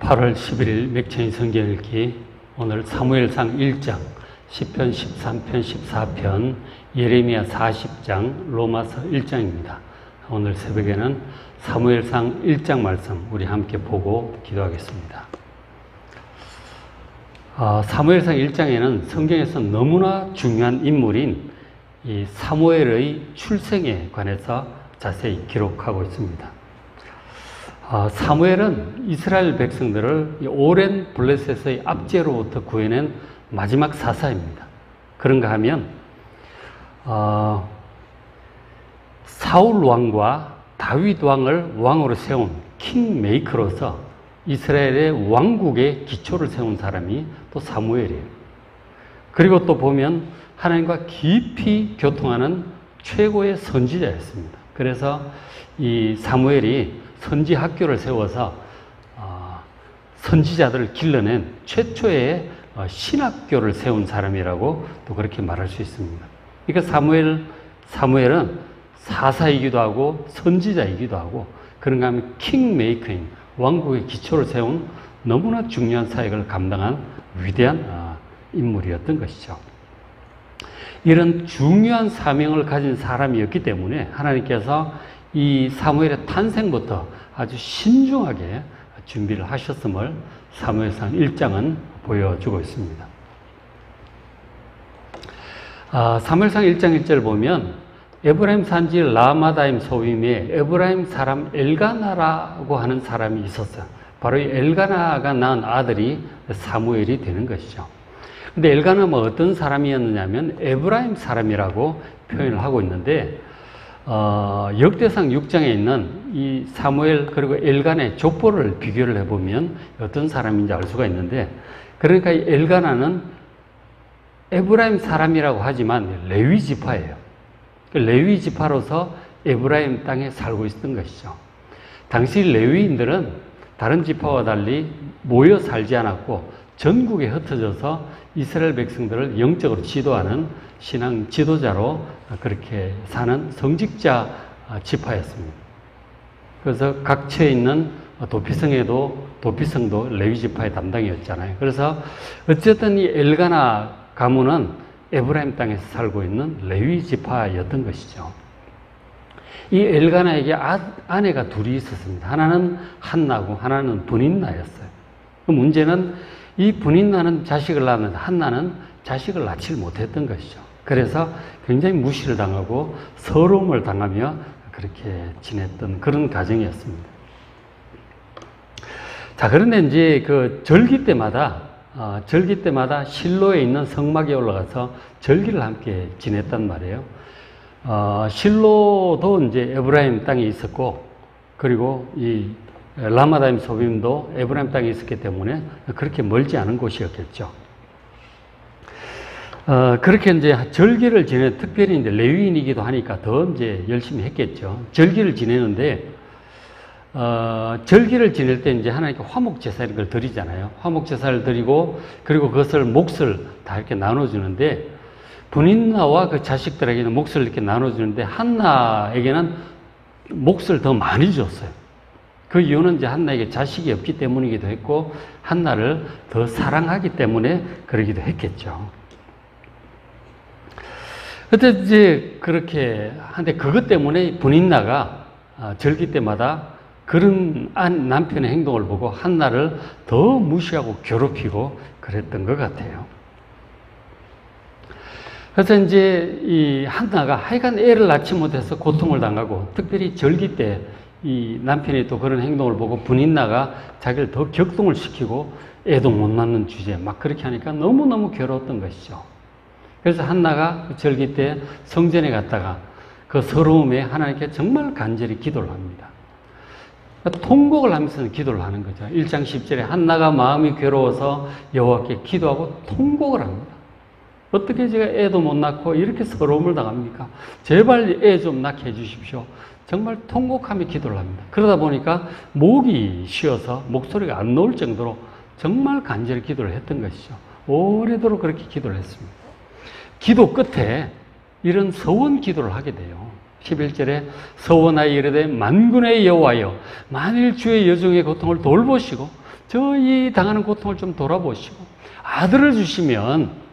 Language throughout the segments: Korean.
8월 11일 맥천이 성경 읽기. 오늘 사무엘상 1장, 시편 13편, 14편, 예레미야 40장, 로마서 1장입니다. 오늘 새벽에는 사무엘상 1장 말씀 우리 함께 보고 기도하겠습니다. 사무엘상 1장에는 성경에서 너무나 중요한 인물인 이 사무엘의 출생에 관해서 자세히 기록하고 있습니다. 사무엘은 이스라엘 백성들을 오랜 블레셋의 압제로부터 구해낸 마지막 사사입니다. 그런가 하면 사울 왕과 다윗 왕을 왕으로 세운 킹메이커로서 이스라엘의 왕국의 기초를 세운 사람이 또 사무엘이에요. 그리고 또 보면 하나님과 깊이 교통하는 최고의 선지자였습니다. 그래서 이 사무엘이 선지 학교를 세워서 선지자들을 길러낸 최초의 신학교를 세운 사람이라고 또 그렇게 말할 수 있습니다. 그러니까 사무엘은 사사이기도 하고 선지자이기도 하고 그런가 하면 킹메이커인 왕국의 기초를 세운 너무나 중요한 사역을 감당한 위대한 인물이었던 것이죠. 이런 중요한 사명을 가진 사람이었기 때문에 하나님께서 이 사무엘의 탄생부터 아주 신중하게 준비를 하셨음을 사무엘상 1장은 보여주고 있습니다. 사무엘상 1장 1절 보면 에브라임 산지 라마다임 소빔에 에브라임 사람 엘가나라고 하는 사람이 있었어요. 바로 이 엘가나가 낳은 아들이 사무엘이 되는 것이죠. 근데 엘가나는 어떤 사람이었느냐면 에브라임 사람이라고 표현을 하고 있는데 역대상 6장에 있는 이 사무엘 그리고 엘가나의 족보를 비교를 해보면 어떤 사람인지 알 수가 있는데, 그러니까 이 엘가나는 에브라임 사람이라고 하지만 레위 지파예요. 레위 지파로서 에브라임 땅에 살고 있었던 것이죠. 당시 레위인들은 다른 지파와 달리 모여 살지 않았고 전국에 흩어져서 이스라엘 백성들을 영적으로 지도하는 신앙 지도자로 그렇게 사는 성직자 지파였습니다. 그래서 각처에 있는 도피성도 레위 지파의 담당이었잖아요. 그래서 어쨌든 이 엘가나 가문은 에브라임 땅에서 살고 있는 레위 지파였던 것이죠. 이 엘가나에게 아내가 둘이 있었습니다. 하나는 한나고 하나는 브닌나였어요. 그 문제는 이 브닌나는 자식을 낳았는데 한나는 자식을 낳지 못했던 것이죠. 그래서 굉장히 무시를 당하고 서러움을 당하며 그렇게 지냈던 그런 가정이었습니다. 자, 그런데 이제 그 절기 때마다 실로에 있는 성막에 올라가서 절기를 함께 지냈단 말이에요. 실로도 이제 에브라임 땅에 있었고, 그리고 이 라마다임 소빔도 에브라임 땅에 있었기 때문에 그렇게 멀지 않은 곳이었겠죠. 그렇게 이제 절기를 특별히 이제 레위인이기도 하니까 더 이제 열심히 했겠죠. 절기를 지내는데, 절기를 지낼 때 이제 하나님께 화목제사를 걸 드리잖아요. 화목제사를 드리고, 그리고 그것을 몫을 다 이렇게 나눠주는데, 브닌나와 그 자식들에게는 몫을 이렇게 나눠주는데, 한나에게는 몫을 더 많이 줬어요. 그 이유는 이제 한나에게 자식이 없기 때문이기도 했고, 한나를 더 사랑하기 때문에 그러기도 했겠죠. 그때 이제 그렇게 한데 그것 때문에 브닌나가 절기 때마다 그런 남편의 행동을 보고 한나를 더 무시하고 괴롭히고 그랬던 것 같아요. 그래서 이제 이 한나가 하여간 애를 낳지 못해서 고통을 당하고, 특별히 절기 때 이 남편이 또 그런 행동을 보고 브닌나가 자기를 더 격동을 시키고 애도 못 낳는 주제에 막 그렇게 하니까 너무너무 괴로웠던 것이죠. 그래서 한나가 절기 때 성전에 갔다가 그 서러움에 하나님께 정말 간절히 기도를 합니다. 통곡을 하면서 기도를 하는 거죠. 1장 10절에 한나가 마음이 괴로워서 여호와께 기도하고 통곡을 합니다. 어떻게 제가 애도 못 낳고 이렇게 서러움을 당합니까? 제발 애 좀 낳게 해주십시오. 정말 통곡하며 기도를 합니다. 그러다 보니까 목이 쉬어서 목소리가 안 나올 정도로 정말 간절히 기도를 했던 것이죠. 오래도록 그렇게 기도를 했습니다. 기도 끝에 이런 서원 기도를 하게 돼요. 11절에 서원하여 이르되 만군의 여호와여 만일 주의 여종의 고통을 돌보시고 저희 당하는 고통을 좀 돌아보시고 아들을 주시면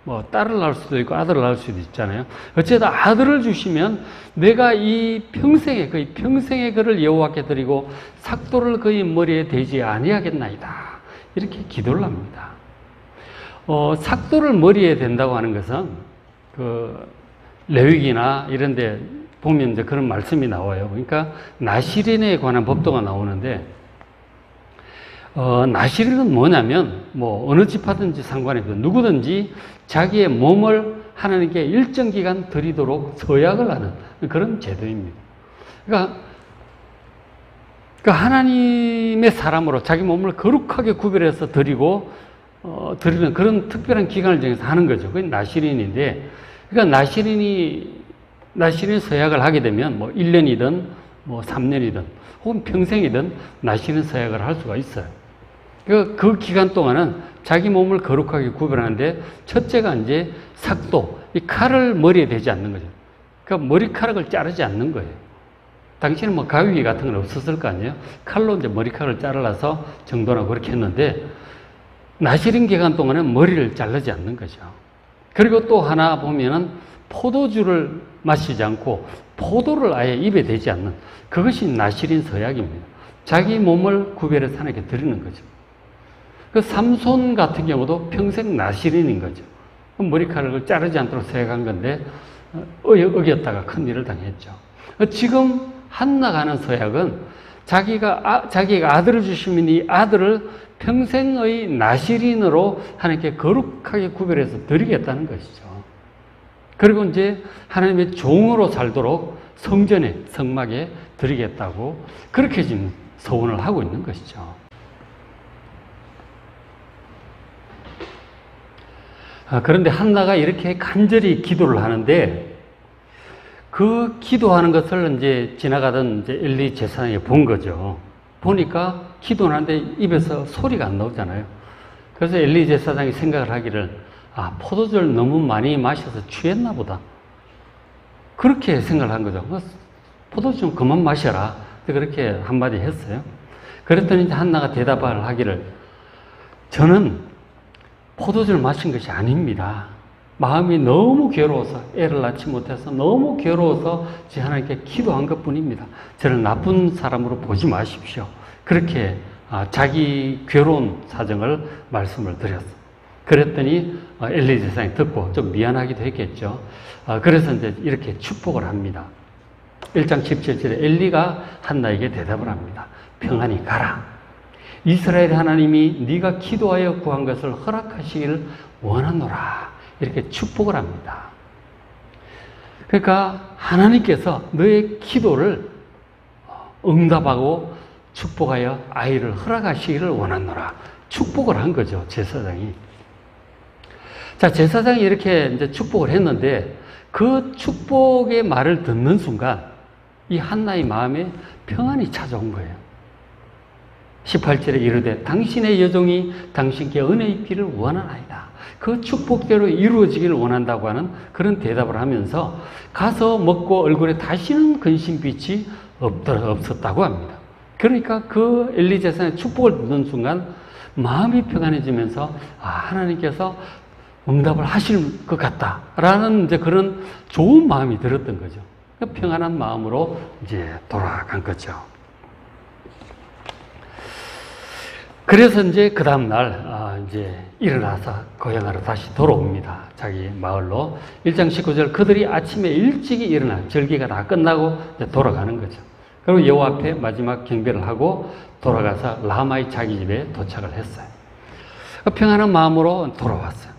뭐 딸을 낳을 수도 있고 아들을 낳을 수도 있잖아요. 어쨌든 아들을 주시면 내가 이 평생에 거의 평생의 그를 여호와께 드리고 삭도를 그의 머리에 대지 아니하겠나이다. 이렇게 기도를 합니다. 삭도를 머리에 댄다고 하는 것은 그 레위기나 이런 데 보면 이제 그런 말씀이 나와요. 그러니까 나시린에 관한 법도가 나오는데 나시린은 뭐냐면 뭐 어느 집하든지 상관이 없어요. 누구든지 자기의 몸을 하나님께 일정 기간 드리도록 서약을 하는 그런 제도입니다. 그러니까 하나님의 사람으로 자기 몸을 거룩하게 구별해서 드리고 드리는 그런 특별한 기간을 정해서 하는 거죠. 그게 나시린인데, 그러니까 나시린 서약을 하게 되면 뭐 1년이든 뭐 3년이든 혹은 평생이든 나시린 서약을 할 수가 있어요. 그 기간 동안은 자기 몸을 거룩하게 구별하는데 첫째가 이제 삭도, 이 칼을 머리에 대지 않는 거죠. 그러니까 머리카락을 자르지 않는 거예요. 당시에는 뭐 가위 같은 건 없었을 거 아니에요. 칼로 이제 머리카락을 잘라서 정도나 그렇게 했는데 나시린 기간 동안은 머리를 자르지 않는 거죠. 그리고 또 하나 보면은 포도주를 마시지 않고 포도를 아예 입에 대지 않는 그것이 나시린 서약입니다. 자기 몸을 구별해서 하나님께 드리는 거죠. 그 삼손 같은 경우도 평생 나시린인 거죠. 머리카락을 자르지 않도록 서약한 건데 어겼다가 큰 일을 당했죠. 지금 한나가 하는 서약은 자기가 아들을 주시면 이 아들을 평생의 나시린으로 하나님께 거룩하게 구별해서 드리겠다는 것이죠. 그리고 이제 하나님의 종으로 살도록 성전에, 성막에 드리겠다고 그렇게 지금 서원을 하고 있는 것이죠. 그런데 한나가 이렇게 간절히 기도를 하는데 그 기도하는 것을 이제 지나가던 이제 엘리 제사장이 본 거죠. 보니까 기도하는데 입에서 소리가 안 나오잖아요. 그래서 엘리 제사장이 생각을 하기를 포도주를 너무 많이 마셔서 취했나 보다. 그렇게 생각을 한 거죠. 포도주 좀 그만 마셔라. 그렇게 한마디 했어요. 그랬더니 이제 한나가 대답을 하기를 저는 포도주를 마신 것이 아닙니다. 마음이 너무 괴로워서 애를 낳지 못해서 너무 괴로워서 제 하나님께 기도한 것뿐입니다. 저를 나쁜 사람으로 보지 마십시오. 그렇게 자기 괴로운 사정을 말씀을 드렸어요. 그랬더니 엘리 제사장이 듣고 좀 미안하기도 했겠죠. 그래서 이제 이렇게 축복을 합니다. 1장 17절에 엘리가 한나에게 대답을 합니다. 평안히 가라. 이스라엘 하나님이 네가 기도하여 구한 것을 허락하시기를 원하노라. 이렇게 축복을 합니다. 그러니까 하나님께서 너의 기도를 응답하고 축복하여 아이를 허락하시기를 원하노라. 축복을 한 거죠, 제사장이. 자, 제사장이 이렇게 이제 축복을 했는데 그 축복의 말을 듣는 순간 이 한나의 마음에 평안이 찾아온 거예요. 18절에 이르되 당신의 여종이 당신께 은혜 입기를 원하나이다. 그 축복대로 이루어지기를 원한다고 하는 그런 대답을 하면서 가서 먹고 얼굴에 다시는 근심빛이 없었다고 합니다. 그러니까 그 엘리 제사장의 축복을 듣는 순간 마음이 평안해지면서 하나님께서 응답을 하실 것 같다라는 이제 그런 좋은 마음이 들었던 거죠. 평안한 마음으로 이제 돌아간 거죠. 그래서 이제 그 다음날, 이제 일어나서 고향으로 다시 돌아옵니다. 자기 마을로. 1장 19절, 그들이 아침에 일찍이 일어나 절기가 다 끝나고 이제 돌아가는 거죠. 그리고 여호와 앞에 마지막 경배를 하고 돌아가서 라마의 자기 집에 도착을 했어요. 평안한 마음으로 돌아왔어요.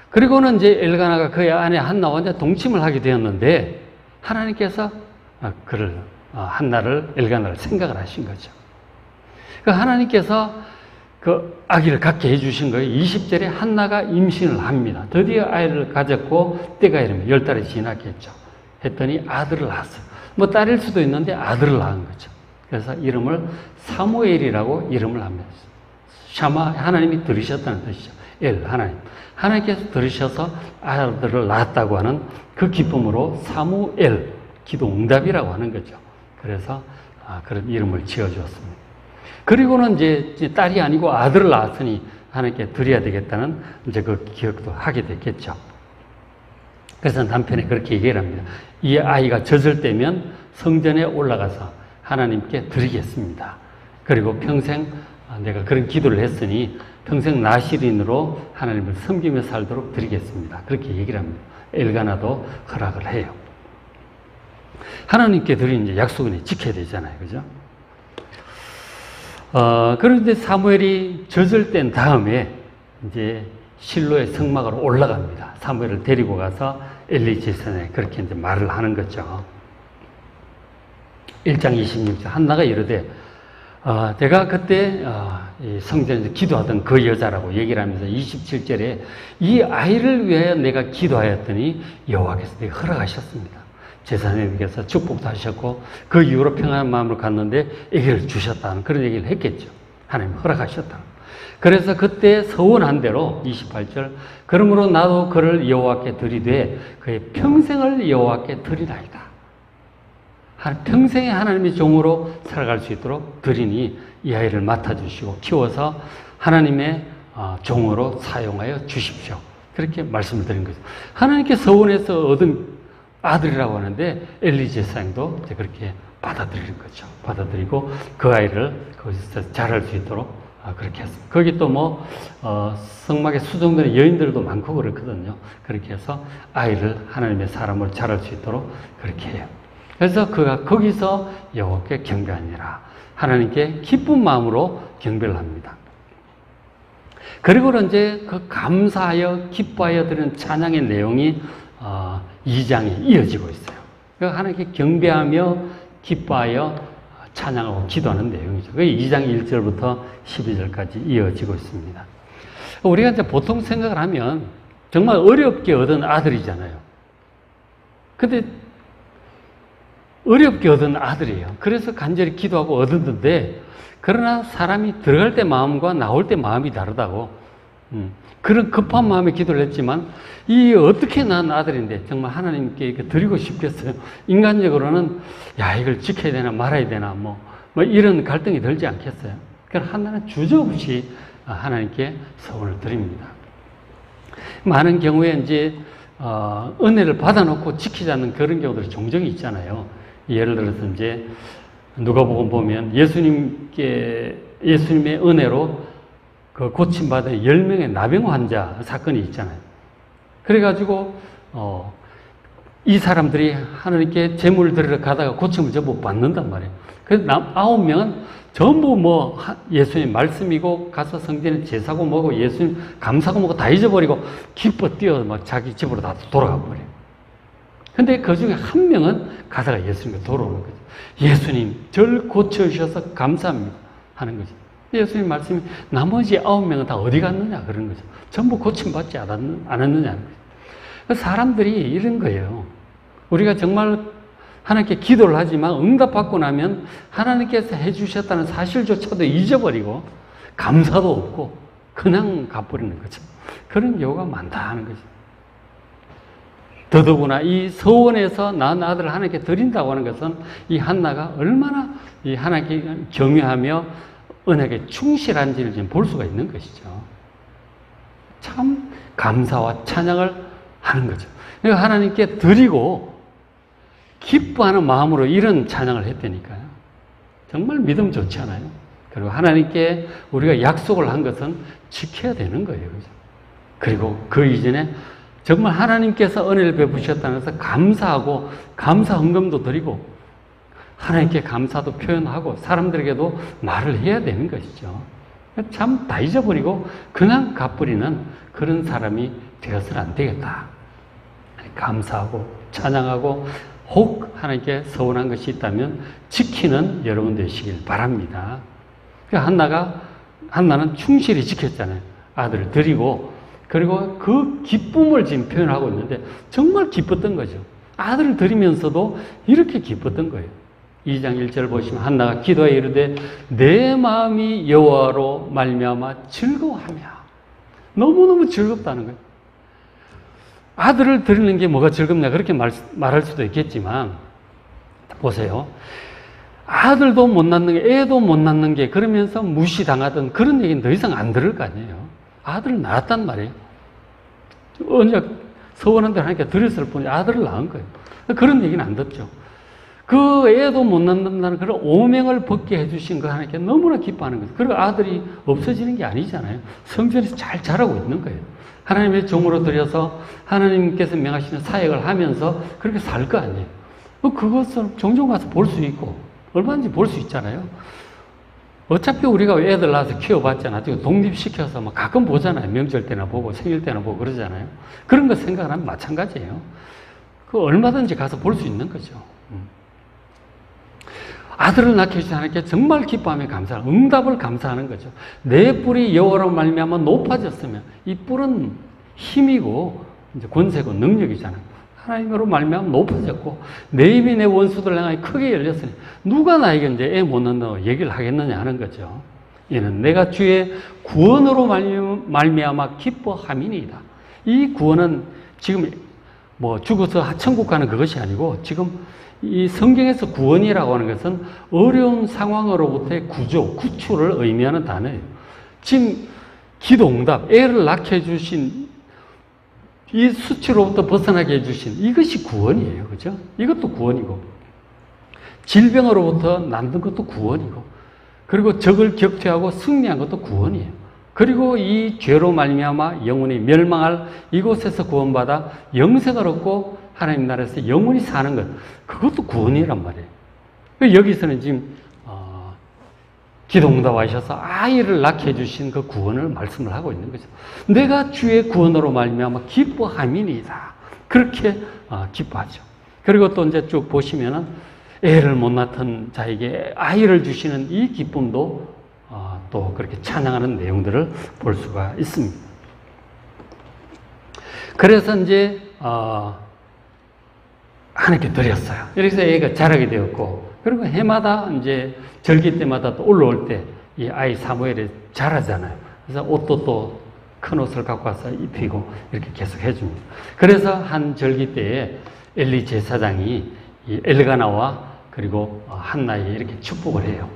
그리고는 이제 엘가나가 그의 아내 한나와 이제 동침을 하게 되었는데 하나님께서 한나를, 엘가나를 생각을 하신 거죠. 하나님께서 그 아기를 갖게 해주신 거예요. 20절에 한나가 임신을 합니다. 드디어 아이를 가졌고 때가 이르면 10달이 지났겠죠. 했더니 아들을 낳았어요. 뭐 딸일 수도 있는데 아들을 낳은 거죠. 그래서 이름을 사무엘이라고 이름을 합니다. 샤마, 하나님이 들으셨다는 뜻이죠. 하나님. 하나님께서 들으셔서 아들을 낳았다고 하는 그 기쁨으로 사무엘, 기도 응답이라고 하는 거죠. 그래서 그런 이름을 지어주었습니다. 그리고는 이제 딸이 아니고 아들을 낳았으니 하나님께 드려야 되겠다는 이제 그 기억도 하게 됐겠죠. 그래서 남편이 그렇게 얘기를 합니다. 이 아이가 젖을 때면 성전에 올라가서 하나님께 드리겠습니다. 그리고 평생 내가 그런 기도를 했으니 평생 나시린으로 하나님을 섬기며 살도록 드리겠습니다. 그렇게 얘기를 합니다. 엘가나도 허락을 해요. 하나님께 드린 이제 약속은 지켜야 되잖아요. 그죠? 그런데 사무엘이 젖을 뗀 다음에 이제 실로의 성막으로 올라갑니다. 사무엘을 데리고 가서 엘리 제사장에 그렇게 이제 말을 하는 거죠. 1장 26절 한나가 이르되 내가 그때 성전에서 기도하던 그 여자라고 얘기를 하면서 27절에 이 아이를 위하여 내가 기도하였더니 여호와께서 내게 허락하셨습니다. 제사장님께서 축복도 하셨고 그 이후로 평안한 마음으로 갔는데 아기를 주셨다는 그런 얘기를 했겠죠. 하나님 허락하셨다. 그래서 그때 서원한 대로 28절 그러므로 나도 그를 여호와께 드리되 그의 평생을 여호와께 드리나이다. 평생에 하나님의 종으로 살아갈 수 있도록 드리니 이 아이를 맡아주시고 키워서 하나님의 종으로 사용하여 주십시오. 그렇게 말씀을 드린 거죠. 하나님께 서원해서 얻은 아들이라고 하는데 엘리 제사장도 그렇게 받아들이는 거죠. 받아들이고 그 아이를 거기서 자랄 수 있도록 그렇게 했습니다. 거기 또 성막에 수종되는 여인들도 많고 그렇거든요. 그렇게 해서 아이를 하나님의 사람으로 자랄 수 있도록 그렇게 해요. 그래서 그가 거기서 여호와께 경배하니라. 하나님께 기쁜 마음으로 경배를 합니다. 그리고 이제 그 감사하여 기뻐하여 드리는 찬양의 내용이 2장에 이어지고 있어요. 하나님께 경배하며 기뻐하여 찬양하고 기도하는 내용이죠. 그게 2장 1절부터 12절까지 이어지고 있습니다. 우리가 이제 보통 생각을 하면 정말 어렵게 얻은 아들이잖아요. 근데 어렵게 얻은 아들이에요. 그래서 간절히 기도하고 얻었는데 그러나 사람이 들어갈 때 마음과 나올 때 마음이 다르다고 그런 급한 마음에 기도를 했지만 이 어떻게 난 아들인데 정말 하나님께 드리고 싶겠어요. 인간적으로는 야 이걸 지켜야 되나 말아야 되나 뭐 이런 갈등이 들지 않겠어요. 그러나 하나는 주저없이 하나님께 서원을 드립니다. 많은 경우에 이제 은혜를 받아놓고 지키지 않는 그런 경우들이 종종 있잖아요. 예를 들어서 이제 누가복음 보면 예수님의 은혜로 그 고침받은 10명의 나병 환자 사건이 있잖아요. 그래가지고 이 사람들이 하나님께 제물을 드리러 가다가 고침을 전부 받는단 말이에요. 그래서 9명은 전부 예수님 말씀이고 가서 성전에 제사고 뭐고 예수님 감사고 뭐고 다 잊어버리고 기뻐 뛰어 자기 집으로 다 돌아가 버려요. 근데 그 중에 한 명은 가다가 예수님께 돌아오는 거죠. 예수님, 저를 고쳐주셔서 감사합니다. 하는 거죠. 예수님 말씀이 나머지 9명은 다 어디 갔느냐 그런 거죠. 전부 고침받지 않았느냐는 거죠. 사람들이 이런 거예요. 우리가 정말 하나님께 기도를 하지만 응답받고 나면 하나님께서 해주셨다는 사실조차도 잊어버리고 감사도 없고 그냥 가버리는 거죠. 그런 경우가 많다 하는 거죠. 더더구나 이 서원에서 낳은 아들을 하나님께 드린다고 하는 것은 이 한나가 얼마나 이 하나님께 경외하며 은혜에 충실한지를 지금 볼 수가 있는 것이죠. 참 감사와 찬양을 하는 거죠. 그러니까 하나님께 드리고 기뻐하는 마음으로 이런 찬양을 했다니까요. 정말 믿음 좋지 않아요? 그리고 하나님께 우리가 약속을 한 것은 지켜야 되는 거예요. 그죠? 그리고 그 이전에 정말 하나님께서 은혜를 베푸셨다는 것을 감사하고 감사 헌금도 드리고 하나님께 감사도 표현하고 사람들에게도 말을 해야 되는 것이죠. 참 다 잊어버리고 그냥 갚버리는 그런 사람이 되어서는 안 되겠다. 감사하고 찬양하고 혹 하나님께 서운한 것이 있다면 지키는 여러분 되시길 바랍니다. 한나는 충실히 지켰잖아요. 아들을 드리고 그리고 그 기쁨을 지금 표현하고 있는데 정말 기뻤던 거죠. 아들을 드리면서도 이렇게 기뻤던 거예요. 2장 1절 보시면 한나가 기도하여 이르되 내 마음이 여호와로 말미암아 즐거워하며 너무너무 즐겁다는 거예요. 아들을 드리는 게 뭐가 즐겁냐 그렇게 말할 수도 있겠지만 보세요. 아들도 못 낳는 게, 애도 못 낳는 게, 그러면서 무시당하던 그런 얘기는 더 이상 안 들을 거 아니에요. 아들을 낳았단 말이에요. 언제 서원한 대로 하니까 드렸을 뿐이 아들을 낳은 거예요. 그런 얘기는 안 듣죠. 그 애도 못 낳는다는 그런 오명을 벗게 해주신 거 하나님께 너무나 기뻐하는 거죠. 그리고 아들이 없어지는 게 아니잖아요. 성전에서 잘 자라고 있는 거예요. 하나님의 종으로 들여서 하나님께서 명하시는 사역을 하면서 그렇게 살 거 아니에요. 그것을 종종 가서 볼 수 있고 얼마든지 볼 수 있잖아요. 어차피 우리가 애들 낳아서 키워봤잖아요. 독립시켜서 막 가끔 보잖아요. 명절 때나 보고 생일 때나 보고 그러잖아요. 그런 거 생각하면 마찬가지예요. 그 얼마든지 가서 볼 수 있는 거죠. 아들을 낳게 주신 하나님께 정말 기뻐하며 감사하는, 응답을 감사하는 거죠. 내 뿔이 여호와로 말미암아 높아졌으면, 이 뿔은 힘이고 이제 권세고 능력이잖아요. 하나님으로 말미암아 높아졌고 내 입이 내 원수들 향하여 크게 열렸으니 누가 나에게 이제 애 못 낳는다고 얘기를 하겠느냐 하는 거죠. 이는 내가 주의 구원으로 말미암아 기뻐함이니이다. 이 구원은 지금 뭐 죽어서 천국 가는 그것이 아니고, 지금 이 성경에서 구원이라고 하는 것은 어려운 상황으로부터의 구조, 구출을 의미하는 단어예요. 지금 기도응답, 애를 낳게 해주신, 이 수치로부터 벗어나게 해주신 이것이 구원이에요. 그죠? 이것도 구원이고, 질병으로부터 남는 것도 구원이고, 그리고 적을 격퇴하고 승리한 것도 구원이에요. 그리고 이 죄로 말미암아 영혼이 멸망할 이곳에서 구원받아 영생을 얻고 하나님 나라에서 영원히 사는 것, 그것도 구원이란 말이에요. 여기서는 지금 기도응답 하셔서 아이를 낳게 해주신 그 구원을 말씀을 하고 있는 거죠. 내가 주의 구원으로 말미암아 기뻐함이니이다. 그렇게 기뻐하죠. 그리고 또 이제 쭉 보시면은 애를 못 낳던 자에게 아이를 주시는 이 기쁨도 또 그렇게 찬양하는 내용들을 볼 수가 있습니다. 그래서 이제 하나님께 드렸어요. 그래서 애가 자라게 되었고, 그리고 해마다 이제 절기 때마다 또 올라올 때 이 아이 사무엘이 자라잖아요. 그래서 옷도 또 큰 옷을 갖고 와서 입히고 이렇게 계속 해줍니다. 그래서 한 절기 때에 엘리 제사장이 이 엘가나와 그리고 한나에게 이렇게 축복을 해요.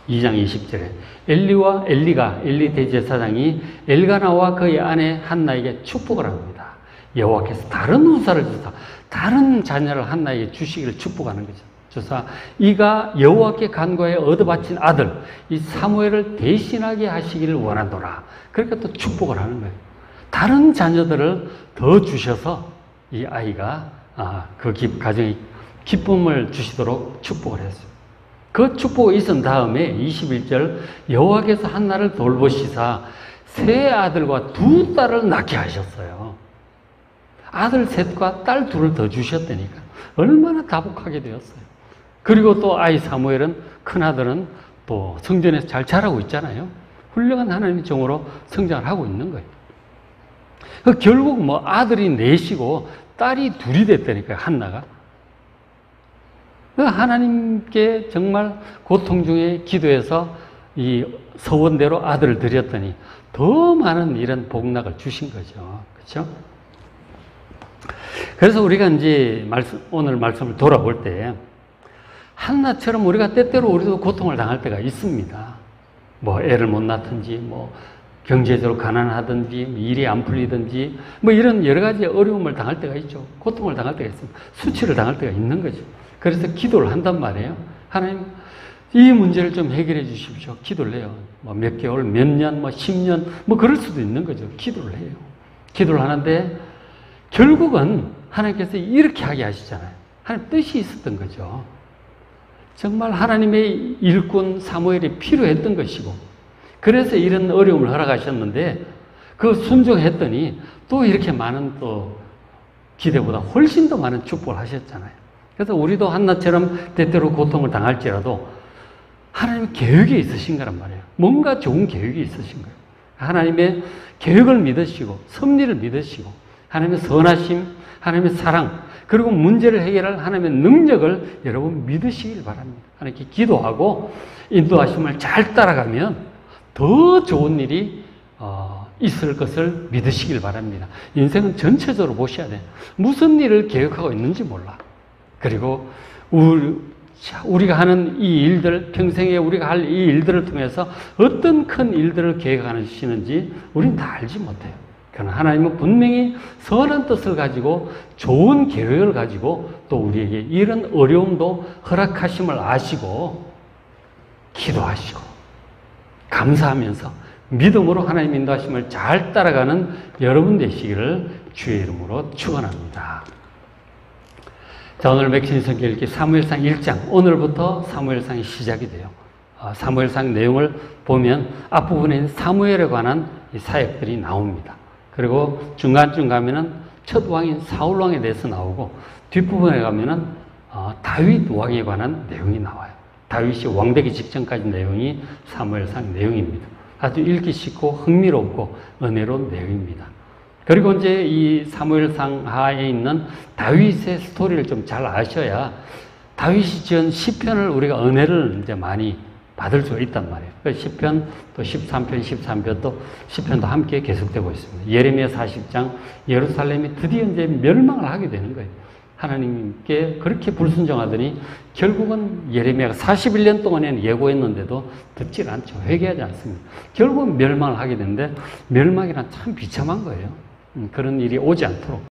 2장 20절에 엘리 대제사장이 엘가나와 그의 아내 한나에게 축복을 합니다. 여호와께서 다른 후사를 주사 다른 자녀를 한나에게 주시기를 축복하는 거죠. 주사 이가 여호와께 간구하여 얻어바친 아들 이 사무엘을 대신하게 하시기를 원하노라. 그러니까 또 축복을 하는 거예요. 다른 자녀들을 더 주셔서 이 아이가 그 가정에 기쁨을 주시도록 축복을 했어요. 그 축복이 있은 다음에 21절 여호와께서 한나를 돌보시사 세 아들과 두 딸을 낳게 하셨어요. 아들 셋과 딸 둘을 더 주셨다니까 얼마나 다복하게 되었어요. 그리고 또 아이 사무엘은, 큰아들은 또 성전에서 잘 자라고 있잖아요. 훌륭한 하나님의 종으로 성장을 하고 있는 거예요. 결국 뭐 아들이 넷이고 딸이 둘이 됐다니까요. 한나가. 하나님께 정말 고통 중에 기도해서 이 서원대로 아들을 드렸더니 더 많은 이런 복락을 주신 거죠. 그렇죠? 그래서 우리가 이제 오늘 말씀을 돌아볼 때 한나처럼 우리가 때때로 우리도 고통을 당할 때가 있습니다. 뭐 애를 못 낳든지, 뭐 경제적으로 가난하든지, 일이 안 풀리든지, 뭐 이런 여러 가지 어려움을 당할 때가 있죠. 고통을 당할 때가 있습니다. 수치를 당할 때가 있는 거죠. 그래서 기도를 한단 말이에요. 하나님, 이 문제를 좀 해결해 주십시오. 기도를 해요. 뭐 몇 개월, 몇 년, 뭐 10년, 뭐 그럴 수도 있는 거죠. 기도를 해요. 기도를 하는데 결국은 하나님께서 이렇게 하게 하시잖아요. 하나님 뜻이 있었던 거죠. 정말 하나님의 일꾼 사무엘이 필요했던 것이고, 그래서 이런 어려움을 허락하셨는데 그 순종했더니 또 이렇게 많은 또 기대보다 훨씬 더 많은 축복을 하셨잖아요. 그래서 우리도 한나처럼 때때로 고통을 당할지라도 하나님의 계획이 있으신 거란 말이에요. 뭔가 좋은 계획이 있으신 거예요. 하나님의 계획을 믿으시고 섭리를 믿으시고 하나님의 선하심, 하나님의 사랑, 그리고 문제를 해결할 하나님의 능력을 여러분 믿으시길 바랍니다. 하나님께 기도하고 인도하심을 잘 따라가면 더 좋은 일이 있을 것을 믿으시길 바랍니다. 인생은 전체적으로 보셔야 돼요. 무슨 일을 계획하고 있는지 몰라. 그리고 우리가 하는 이 일들, 평생에 우리가 할 이 일들을 통해서 어떤 큰 일들을 계획하시는지 우리는 다 알지 못해요. 그러나 하나님은 분명히 선한 뜻을 가지고 좋은 계획을 가지고 또 우리에게 이런 어려움도 허락하심을 아시고 기도하시고 감사하면서 믿음으로 하나님 인도하심을 잘 따라가는 여러분 되시기를 주의 이름으로 축원합니다. 자, 오늘 맥신 성경 읽기 사무엘상 1장, 오늘부터 사무엘상이 시작이 돼요. 사무엘상 내용을 보면 앞부분에 있는 사무엘에 관한 이 사역들이 나옵니다. 그리고 중간쯤 가면은 첫 왕인 사울 왕에 대해서 나오고 뒷부분에 가면은 다윗 왕에 관한 내용이 나와요. 다윗이 왕되기 직전까지 내용이 사무엘상 내용입니다. 아주 읽기 쉽고 흥미롭고 은혜로운 내용입니다. 그리고 이제 이 사무엘상 하에 있는 다윗의 스토리를 좀 잘 아셔야 다윗이 지은 시편을 우리가 은혜를 이제 많이 받을 수가 있단 말이에요. 그 시편 또 13편, 13편도 시편도 함께 계속되고 있습니다. 예레미야 40장 예루살렘이 드디어 이제 멸망을 하게 되는 거예요. 하나님께 그렇게 불순종하더니 결국은 예레미야가 41년 동안에는 예고했는데도 듣질 않죠. 회개하지 않습니다. 결국은 멸망을 하게 되는데 멸망이란 참 비참한 거예요. 그런 일이 오지 않도록